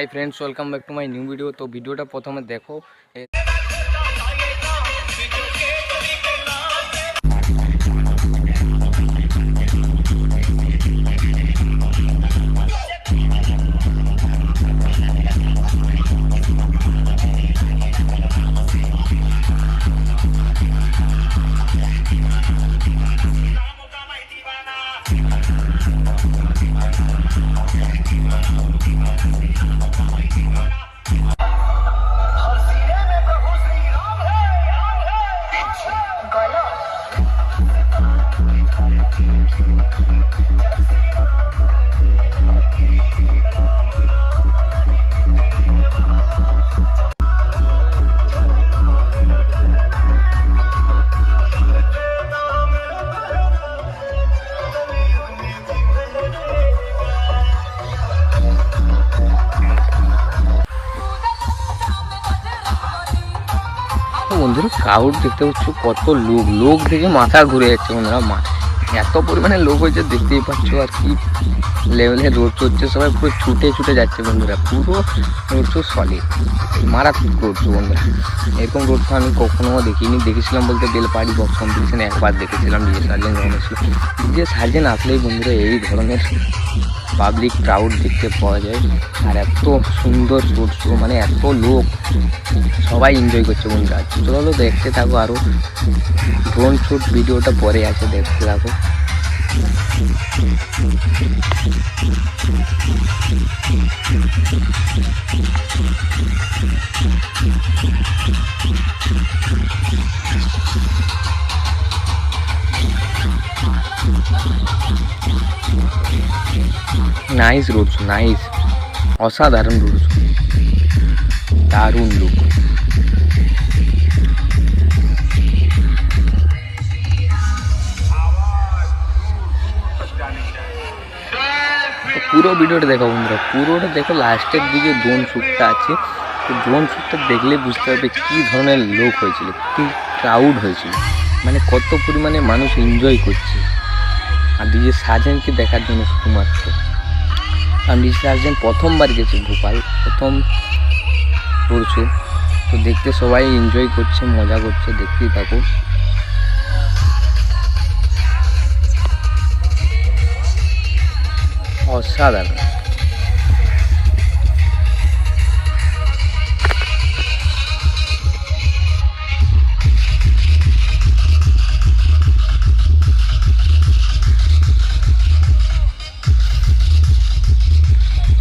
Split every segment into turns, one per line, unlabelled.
Hi friends, welcome back to my new video. तो वीडियोटा प्रथमे देखो। বন্ধুরা ক্রাউড দেখতে পাচ্ছ, কত লোক দেখে মাথা ঘুরে যাচ্ছে বন্ধুরা। এত পরিমাণে লোক হয়েছে দেখতেই পাচ্ছ। আর কি লেভেলে রোড চলছে, সবাই পুরো ছুটে যাচ্ছে বন্ধুরা। পুরো রোড শো সলিড, মারাত্মক রোড শো বন্ধুরা। এরকম রোড শো আমি কখনো দেখিনি। দেখেছিলাম বলতে বেলপাহাড়ি বক্স কম্পিটিশনে একবার দেখেছিলাম ডিজে সার্জেন্ট যখন এসেছিল। ডিজে সার্জেন্ট আসলেই বন্ধুরা এই ধরনের পাবলিক ক্রাউড দেখতে পাওয়া যায়। আর এত সুন্দর রোড শো, মানে এত লোক, সবাই এনজয় করছে বন্ধুরা। চলো দেখতে থাকো। আরও ড্রোন শ্যুট ভিডিওটা পরে আছে, দেখতে থাকো। নাইস রোড শো, নাইস, অসাধারণ রোড শো, দারুণ লুক। পুরো ভিডিওটা দেখো বন্ধুরা, পুরোটা দেখো। লাস্টের দিকে ড্রোন শ্যুটটা আছে। তো ড্রোন শ্যুটটা দেখলে বুঝতে পারবে কী ধরনের লোক হয়েছিল, কী ক্রাউড হয়েছিল, মানে কত পরিমাণে মানুষ এনজয় করছে। আর ডিজে সার্জেন্টকে দেখার জন্য শুধুমাত্র। কারণ ডিজে সার্জেন্ট প্রথমবার গেছে ভোপাল, প্রথম করছো। তো দেখতে সবাই এনজয় করছে, মজা করছে, দেখতেই থাকো। অসাধারণ।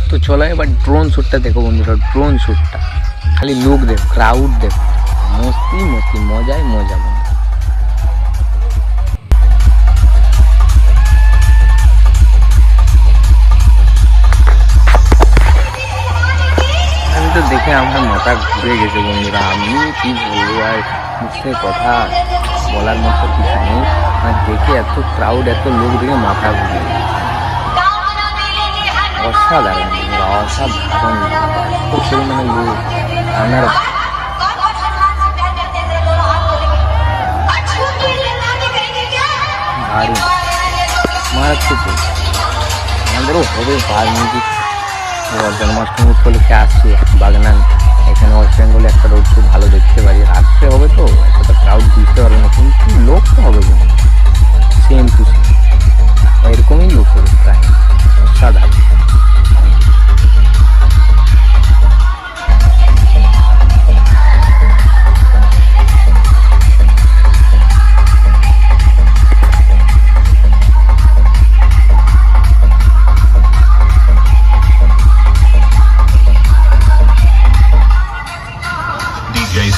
তো চলো এবার ড্রোন শ্যুটটা দেখো বন্ধুরা। ড্রোন শ্যুটটা খালি লোক দেখো, ক্রাউড দেখো, মস্তি মজায় মজা। আমি তো দেখে আমার মাথা ঘুরে গেছে বন্ধুরা। আমি কি বলবো, আর মুখে কথা বলার মতো কিছু নেই। মানে দেখে এত ক্রাউড, এত লোক দেখে মাথা ঘুরে গেছে। অসাধারণ বন্ধুরা, অসাধারণ। খুব পরিমাণে লোক, আমার দারুণ, মারাত্মক। আমাদেরও হবে বাল্মীকি জন্মাষ্টমী উপলক্ষে আসছে বাগনান। এখানে ওয়েস্ট বেঙ্গলে একটা রোড শো ভালো দেখতে পারি। রাত্রে হবে তো এতটা ক্রাউড বুঝতে পারবে না, কিন্তু লোক তো হবে সেম টু সেম, এরকমই লোক হবে প্রায়। অসাধারণ।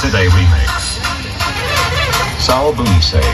Today remix. Sal Boomsay.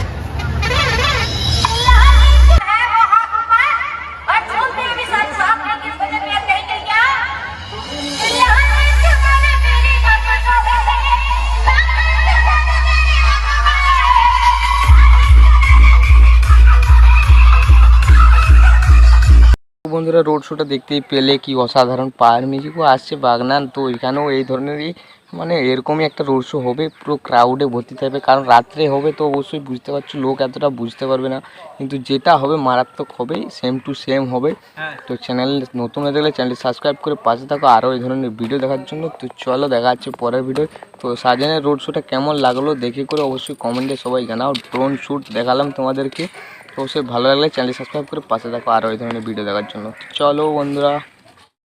বন্ধুরা রোড শোটা দেখতেই পেলে কি অসাধারণ। পাওয়ার মিউজিকও আসছে বাগনান। তো এখানেও এই ধরনেরই মানে এরকমই একটা রোড শো হবে, পুরো ক্রাউডে ভর্তি থাকবে, কারণ রাত্রে হবে তো অবশ্যই বুঝতে পারছো লোক এতটা বুঝতে পারবে না, কিন্তু যেটা হবে মারাত্মক হবে, সেম টু সেম হবে। তো চ্যানেল নতুন হয়ে গেলে চ্যানেলটি সাবস্ক্রাইব করে পাশে থাকো আরও এই ধরনের ভিডিও দেখার জন্য। তো চলো দেখা যাচ্ছে পরের ভিডিও। তো শাহজাহানের রোড শোটা কেমন লাগলো দেখে করে অবশ্যই কমেন্টে সবাই জানাও। ড্রোন শ্যুট দেখালাম তোমাদেরকে, তো অবশ্যই ভালো লাগলে চ্যানেলটি সাবস্ক্রাইব করে পাশে থাকো আরও এই ধরনের ভিডিও দেখার জন্য। চলো বন্ধুরা।